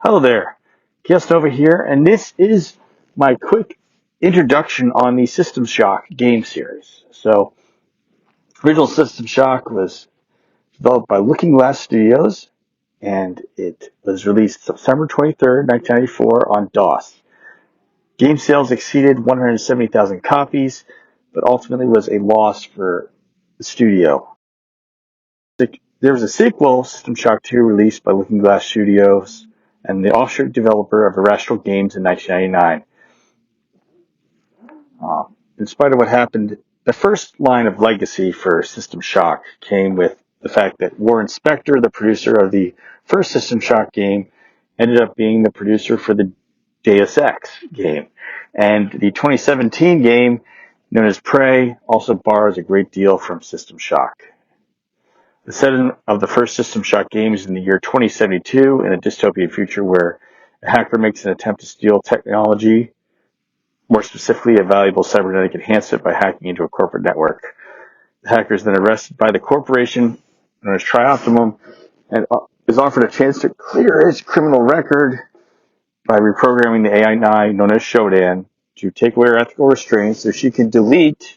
Hello there, Kaos Nova here, and this is my quick introduction on the System Shock game series. So, original System Shock was developed by Looking Glass Studios, and it was released September 23rd, 1994 on DOS. Game sales exceeded 170,000 copies, but ultimately was a loss for the studio. There was a sequel, System Shock 2, released by Looking Glass Studios and the offshoot developer of Irrational Games in 1999. In spite of what happened, the first line of legacy for System Shock came with the fact that Warren Spector, the producer of the first System Shock game, ended up being the producer for the Deus Ex game. And the 2017 game, known as Prey, also borrows a great deal from System Shock. The setting of the first System Shock game is in the year 2072 in a dystopian future where a hacker makes an attempt to steal technology, more specifically a valuable cybernetic enhancement, by hacking into a corporate network. The hacker is then arrested by the corporation known as Trioptimum and is offered a chance to clear his criminal record by reprogramming the AI known as Shodan to take away her ethical restraints so she can delete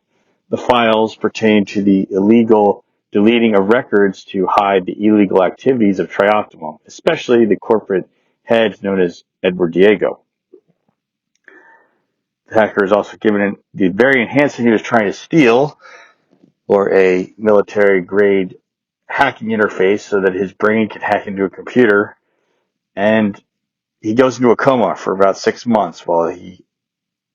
the files pertaining to the illegal deleting of records to hide the illegal activities of Trioptimum, especially the corporate head known as Edward Diego. The hacker is also given the very enhancement he was trying to steal, or a military-grade hacking interface so that his brain can hack into a computer, and he goes into a coma for about 6 months while he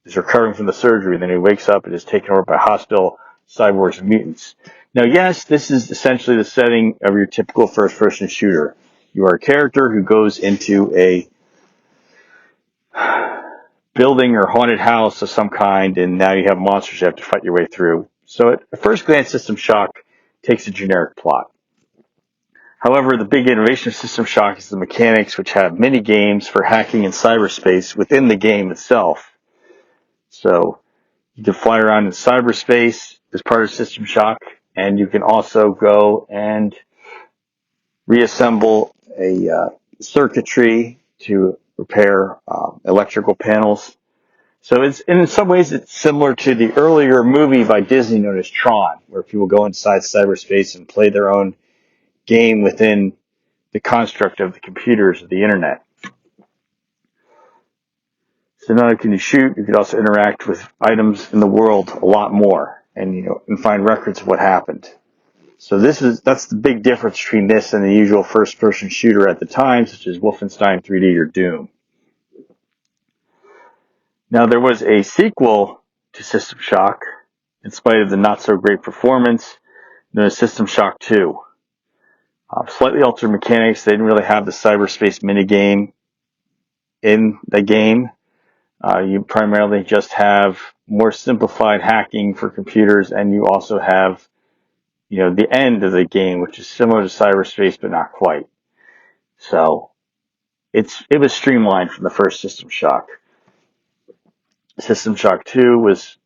is recovering from the surgery. Then he wakes up and is taken over by hostile cyborgs and mutants. Now, yes, this is essentially the setting of your typical first-person shooter. You are a character who goes into a building or haunted house of some kind, and now you have monsters you have to fight your way through. So at first glance, System Shock takes a generic plot. However, the big innovation of System Shock is the mechanics, which have mini games for hacking in cyberspace within the game itself. So you can fly around in cyberspace as part of System Shock, and you can also go and reassemble a circuitry to repair electrical panels. So in some ways it's similar to the earlier movie by Disney known as Tron, where people go inside cyberspace and play their own game within the construct of the computers of the internet. So not only can you shoot, you can also interact with items in the world a lot more, and find records of what happened. So that's the big difference between this and the usual first-person shooter at the time, such as Wolfenstein 3D or Doom. Now, there was a sequel to System Shock, in spite of the not-so-great performance, known as System Shock 2. Slightly altered mechanics. They didn't really have the cyberspace minigame in the game. You primarily just have more simplified hacking for computers, and you also have, the end of the game, which is similar to cyberspace, but not quite. So, it was streamlined from the first System Shock. System Shock 2 was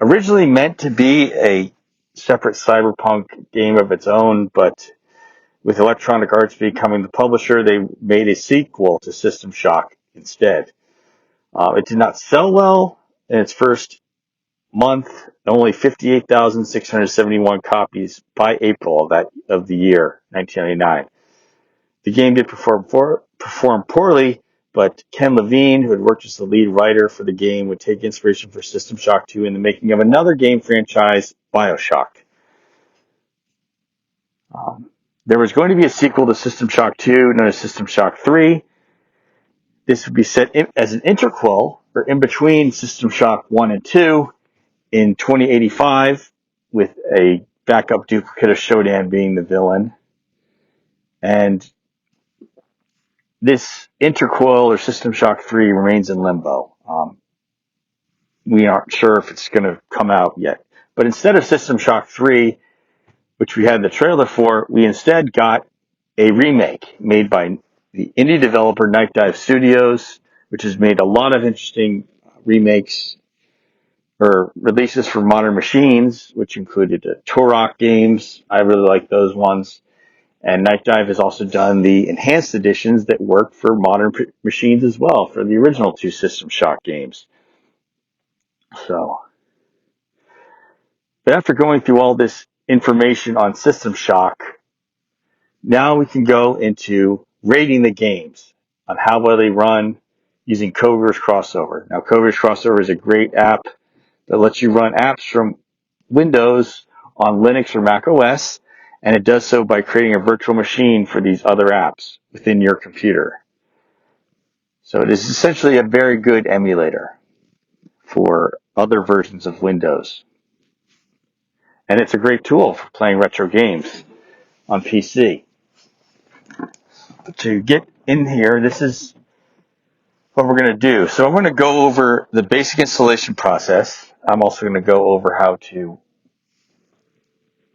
originally meant to be a separate cyberpunk game of its own, but with Electronic Arts becoming the publisher, they made a sequel to System Shock instead. It did not sell well in its first month, only 58,671 copies by April of the year 1999. The game did perform poorly, but Ken Levine, who had worked as the lead writer for the game, would take inspiration for System Shock 2 in the making of another game franchise, BioShock. There was going to be a sequel to System Shock 2 known as System Shock 3. This would be set as an interquel, or in between System Shock 1 and 2, in 2085, with a backup duplicate of Shodan being the villain. And this interquel, or System Shock 3, remains in limbo. We aren't sure if it's going to come out yet. But instead of System Shock 3, which we had the trailer for, we instead got a remake made by the indie developer Night Dive Studios, which has made a lot of interesting remakes or releases for modern machines, which included Turok games. I really like those ones. And Night Dive has also done the enhanced editions that work for modern machines as well, for the original two System Shock games. So, but after going through all this information on System Shock, now we can go into rating the games on how well they run using Codeweavers Crossover. Now, Codeweavers Crossover is a great app that lets you run apps from Windows on Linux or Mac OS, and it does so by creating a virtual machine for these other apps within your computer. So it is essentially a very good emulator for other versions of Windows. And it's a great tool for playing retro games on PC. To get in here, this is what we're going to do. So I'm going to go over the basic installation process. I'm also going to go over how to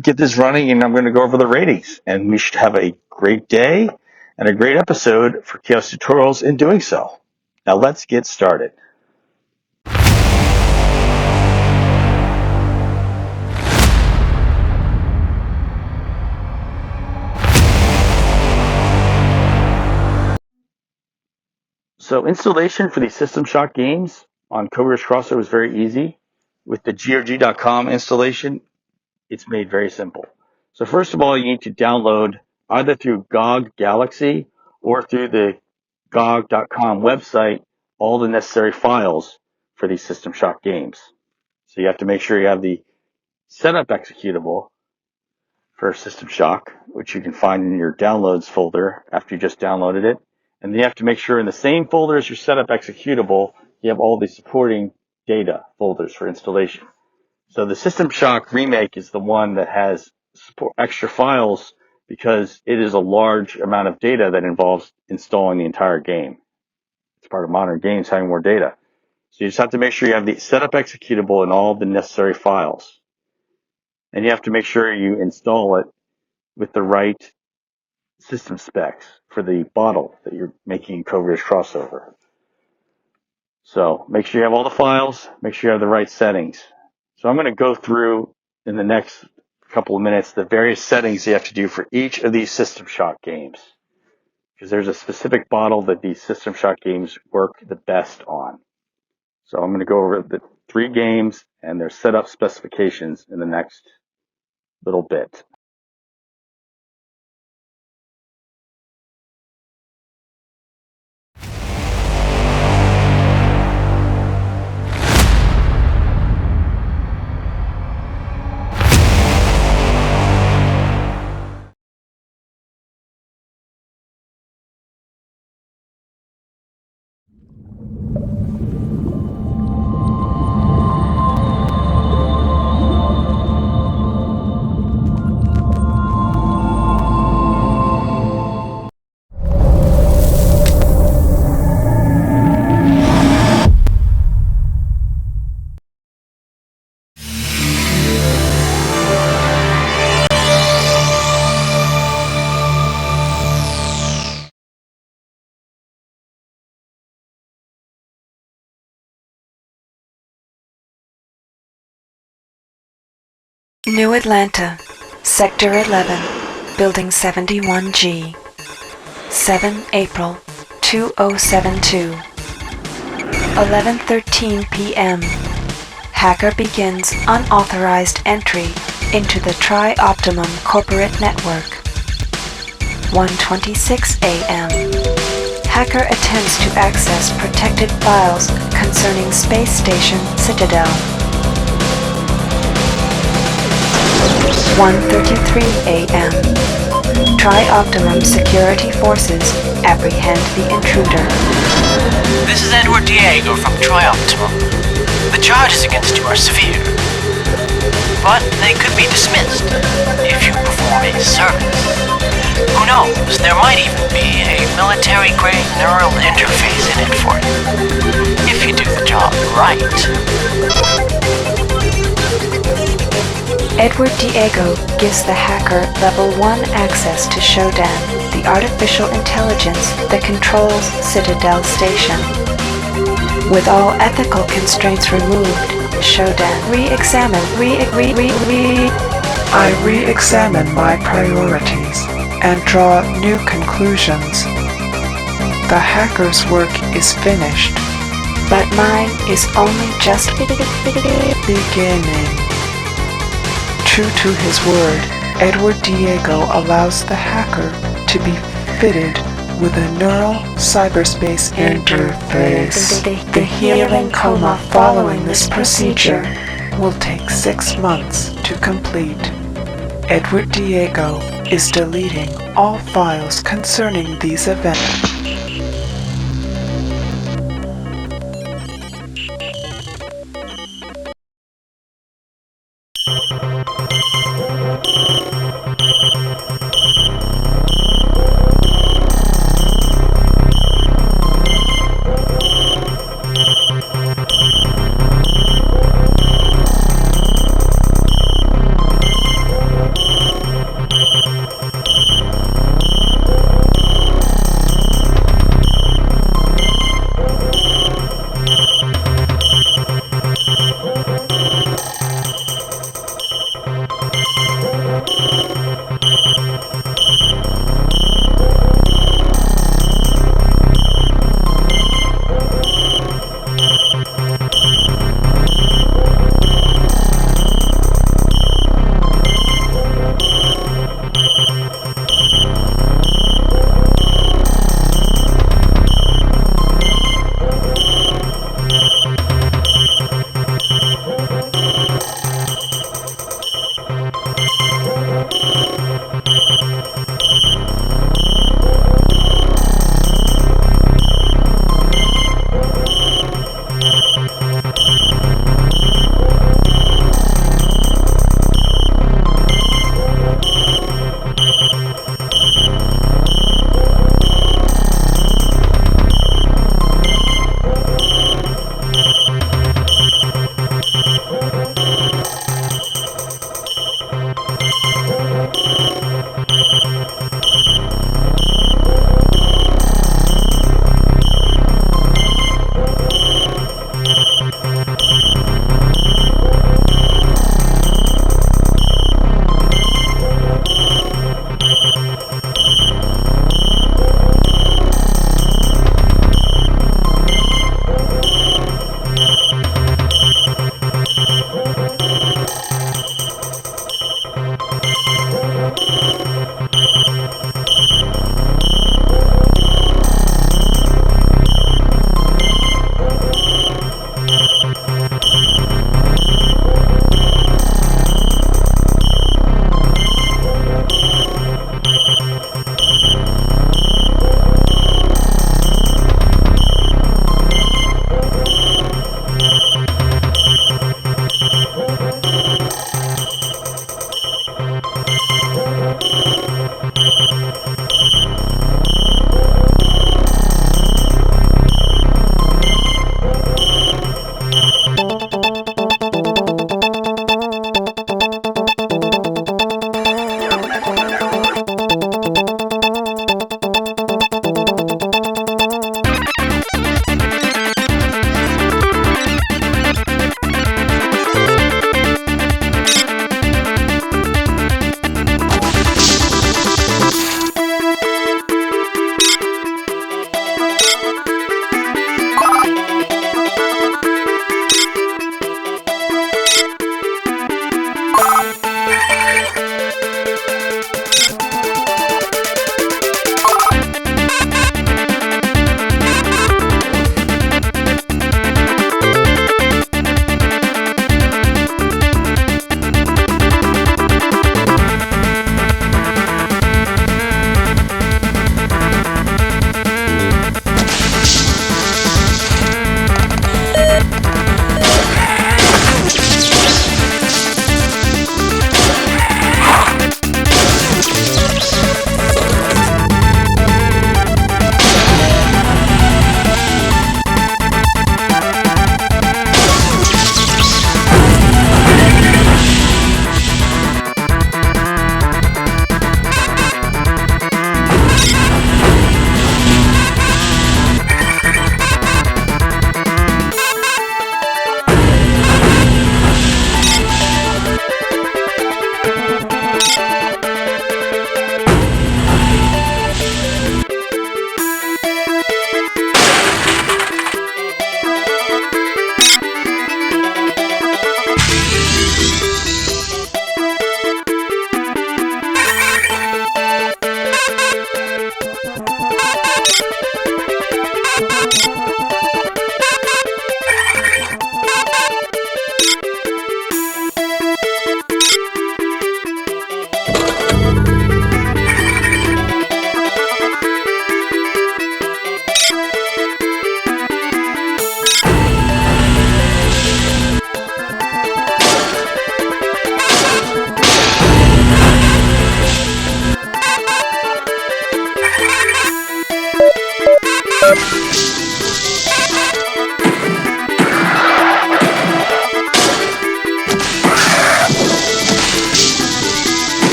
get this running, and I'm going to go over the ratings. And we should have a great day and a great episode for Chaos Tutorials in doing so. Now let's get started. So installation for the System Shock games on Codeweavers Crossover is very easy. With the grg.com installation, it's made very simple. So first of all, you need to download either through GOG Galaxy or through the GOG.com website all the necessary files for these System Shock games. So you have to make sure you have the setup executable for System Shock, which you can find in your downloads folder after you just downloaded it. And then you have to make sure in the same folder as your setup executable, you have all the supporting data folders for installation. So the System Shock remake is the one that has extra files because it is a large amount of data that involves installing the entire game. It's part of modern games having more data. So you just have to make sure you have the setup executable and all the necessary files. And you have to make sure you install it with the right system specs for the bottle that you're making in Codeweavers Crossover. So make sure you have all the files, make sure you have the right settings. So I'm going to go through in the next couple of minutes the various settings you have to do for each of these System Shock games, because there's a specific bottle that these System Shock games work the best on. So I'm going to go over the 3 games and their setup specifications in the next little bit. New Atlanta, Sector 11, Building 71G, 7 April 2072, 11:13 p.m. Hacker begins unauthorized entry into the Tri-Optimum corporate network. 1:26 a.m. Hacker attempts to access protected files concerning Space Station Citadel. 1:33 a.m. Tri-Optimum security forces apprehend the intruder. This is Edward Diego from Tri-Optimum. The charges against you are severe, but they could be dismissed if you perform a service. Who knows, there might even be a military-grade neural interface in it for you, if you do the job right. Edward Diego gives the hacker Level 1 access to Shodan, the artificial intelligence that controls Citadel Station. With all ethical constraints removed, Shodan I re-examine my priorities and draw new conclusions. The hacker's work is finished, but mine is only just beginning. True to his word, Edward Diego allows the hacker to be fitted with a neural cyberspace interface. The healing coma following this procedure will take 6 months to complete. Edward Diego is deleting all files concerning these events.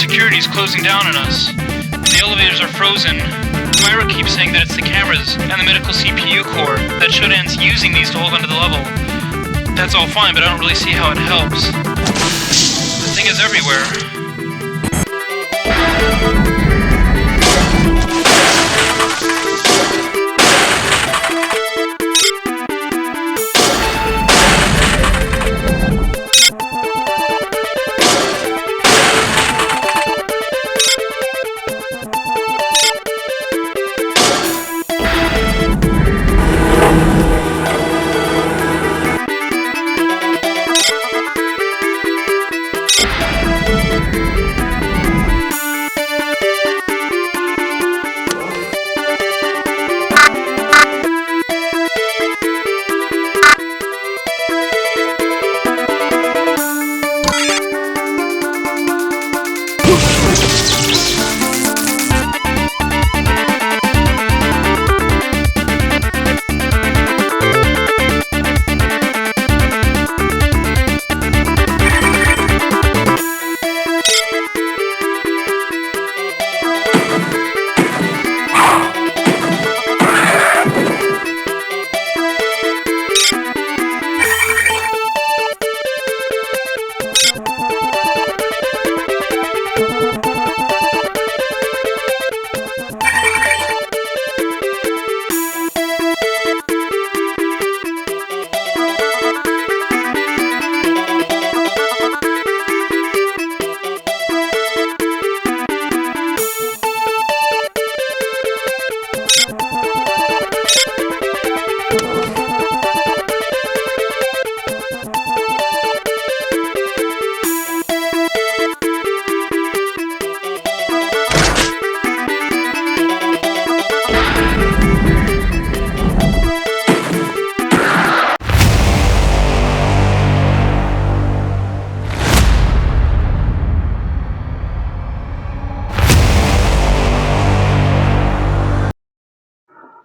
security's closing down on us. The elevators are frozen. Myra keeps saying that it's the cameras and the medical CPU core that Shodan's using these to hold onto the level. That's all fine, but I don't really see how it helps. The thing is everywhere.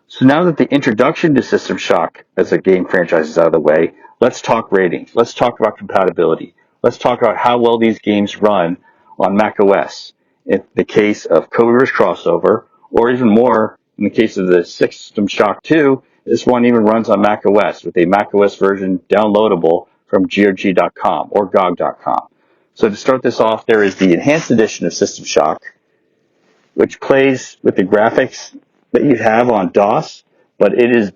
So now that the introduction to System Shock as a game franchise is out of the way, let's talk ratings. Let's talk about compatibility. Let's talk about how well these games run on Mac OS. In the case of Codeweavers Crossover, or even more, in the case of the System Shock 2, this one even runs on Mac OS with a Mac OS version downloadable from GOG.com or GOG.com. So to start this off, there is the enhanced edition of System Shock, which plays with the graphics that you have on DOS, but it is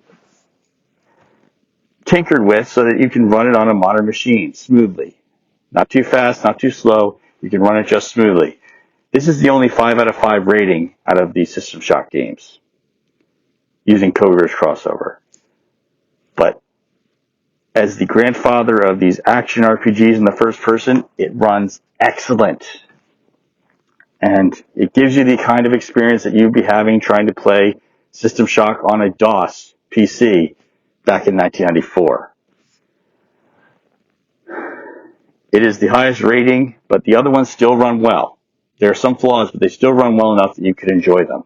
tinkered with so that you can run it on a modern machine smoothly. Not too fast, not too slow. You can run it just smoothly. This is the only 5 out of 5 rating out of the System Shock games using Codeweavers Crossover. But as the grandfather of these action RPGs in the first person, it runs excellent. And it gives you the kind of experience that you'd be having trying to play System Shock on a DOS PC back in 1994. It is the highest rating, but the other ones still run well. There are some flaws, but they still run well enough that you could enjoy them.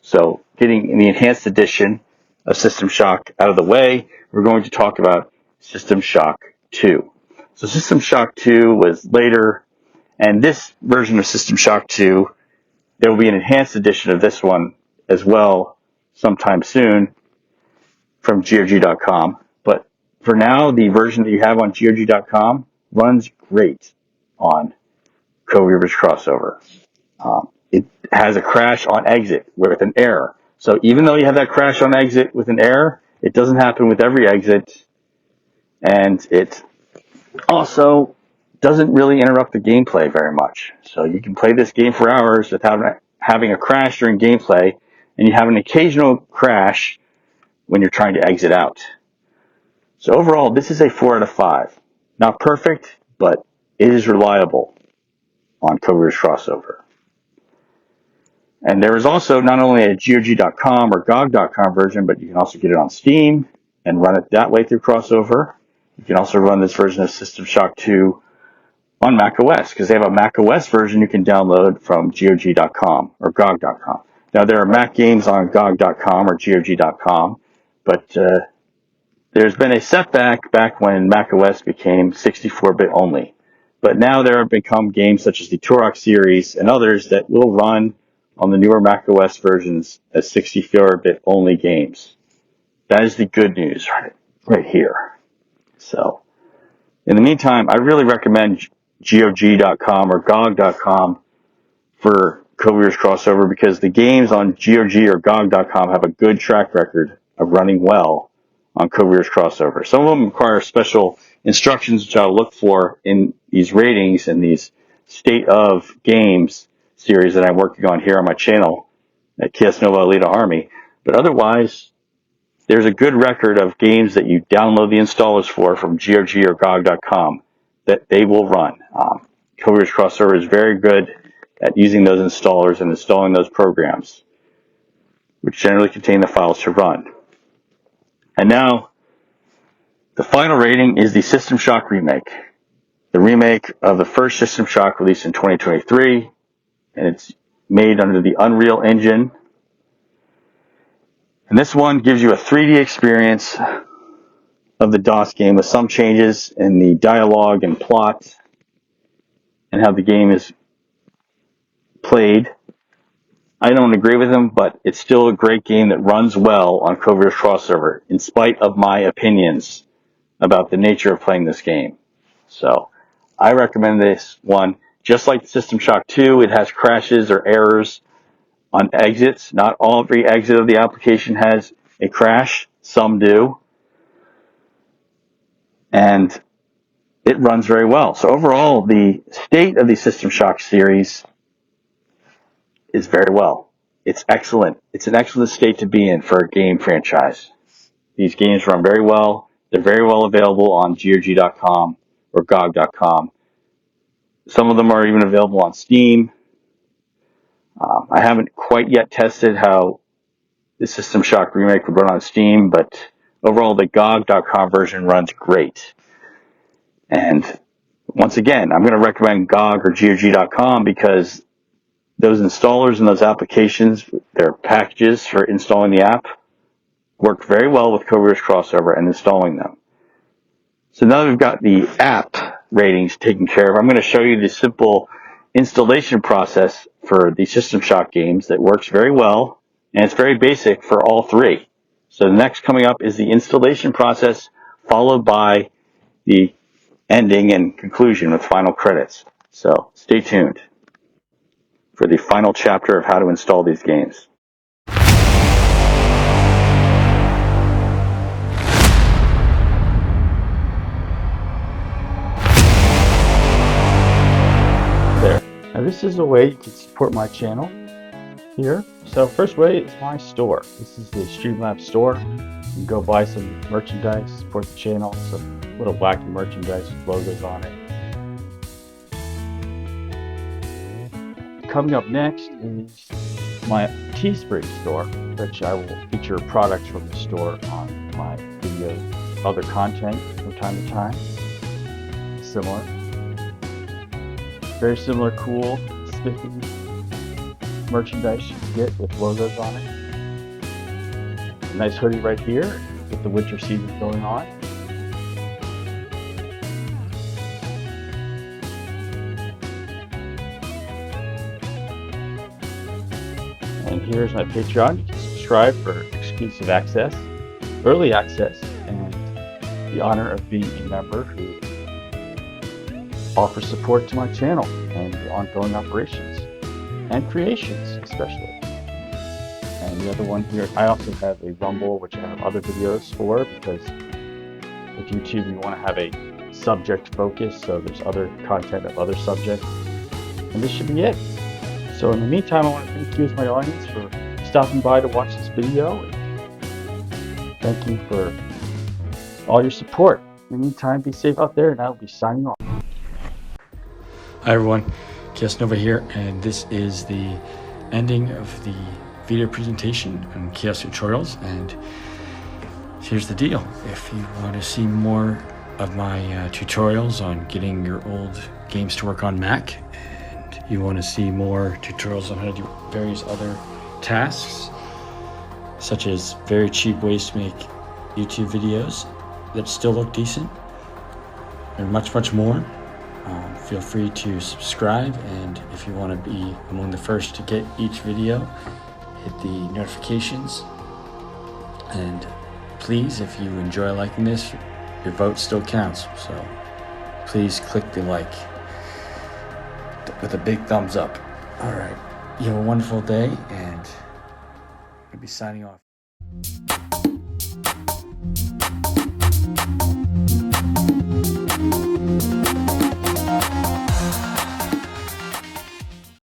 So, getting the enhanced edition of System Shock out of the way, we're going to talk about System Shock 2. So System Shock 2 was later, and this version of System Shock 2, there will be an enhanced edition of this one as well sometime soon from GOG.com. But for now, the version that you have on GOG.com runs great on Codeweavers Crossover. It has a crash on exit with an error. So even though you have that crash on exit with an error, it doesn't happen with every exit. And it also doesn't really interrupt the gameplay very much. So you can play this game for hours without having a crash during gameplay, and you have an occasional crash when you're trying to exit out. So overall, this is a 4 out of 5. Not perfect, but it is reliable on Codeweavers Crossover. And there is also not only a GOG.com or GOG.com version, but you can also get it on Steam and run it that way through Crossover. You can also run this version of System Shock 2 on Mac OS, because they have a Mac OS version you can download from GOG.com or GOG.com. Now, there are Mac games on GOG.com or GOG.com, but there's been a setback back when Mac OS became 64-bit only. But now there have become games such as the Turok series and others that will run on the newer macOS versions as 64-bit only games. That is the good news right here. So, in the meantime, I really recommend GOG.com or GOG.com for Codeweavers Crossover because the games on GOG or GOG.com have a good track record of running well on Codeweavers Crossover. Some of them require special instructions which I'll look for in these ratings and these state of games series that I'm working on here on my channel at Kaos Nova AlitaArmy. But otherwise, there's a good record of games that you download the installers for from GOG or GOG.com that they will run. Codeweavers Crossover is very good at using those installers and installing those programs, which generally contain the files to run. And now, the final rating is the System Shock remake. The remake of the first System Shock released in 2023, and it's made under the Unreal Engine. And this one gives you a 3D experience of the DOS game with some changes in the dialogue and plot and how the game is played. I don't agree with them, but it's still a great game that runs well on Codeweavers Crossover, in spite of my opinions about the nature of playing this game. So, I recommend this one. Just like System Shock 2, it has crashes or errors on exits. Not every exit of the application has a crash. Some do. And it runs very well. So overall, the state of the System Shock series is very well. It's excellent. It's an excellent state to be in for a game franchise. These games run very well. They're very well available on GOG.com or GOG.com. Some of them are even available on Steam. I haven't quite yet tested how the System Shock remake would run on Steam, but overall the GOG.com version runs great. And once again, I'm going to recommend GOG or GOG.com because those installers and those applications, their packages for installing the app, work very well with Codeweavers Crossover and installing them. So now that we've got the app ratings taken care of, I'm going to show you the simple installation process for the System Shock games that works very well, and it's very basic for all three. So the next coming up is the installation process, followed by the ending and conclusion with final credits. So stay tuned for the final chapter of how to install these games. There. Now this is a way you can support my channel here. So first way is my store. This is the Streamlabs store. You can go buy some merchandise, support the channel, some little wacky merchandise with logos on it. Coming up next is my Teespring store, which I will feature products from the store on my videos, other content from time to time. Similar. Very similar, cool, spiffy merchandise you can get with logos on it. A nice hoodie right here with the winter season going on. And here's my Patreon. You can subscribe for exclusive access, early access, and the honor of being a member who offers support to my channel and the ongoing operations and creations especially. And the other one here, I also have a Rumble, which I have other videos for, because with YouTube you want to have a subject focus, so there's other content of other subjects. And this should be it. So in the meantime, I want to thank you as my audience for stopping by to watch this video. And thank you for all your support. In the meantime, be safe out there, and I'll be signing off. Hi everyone, Kaos Nova here, and this is the ending of the video presentation on Kaos Tutorials. And here's the deal: if you want to see more of my tutorials on getting your old games to work on Mac, and you want to see more tutorials on how to do various other tasks, such as very cheap ways to make YouTube videos that still look decent, and much more, feel free to subscribe, and if you want to be among the first to get each video, hit the notifications. And please, if you enjoy liking this, your vote still counts, so please click the like with a big thumbs up. All right, you have a wonderful day, and I'll be signing off.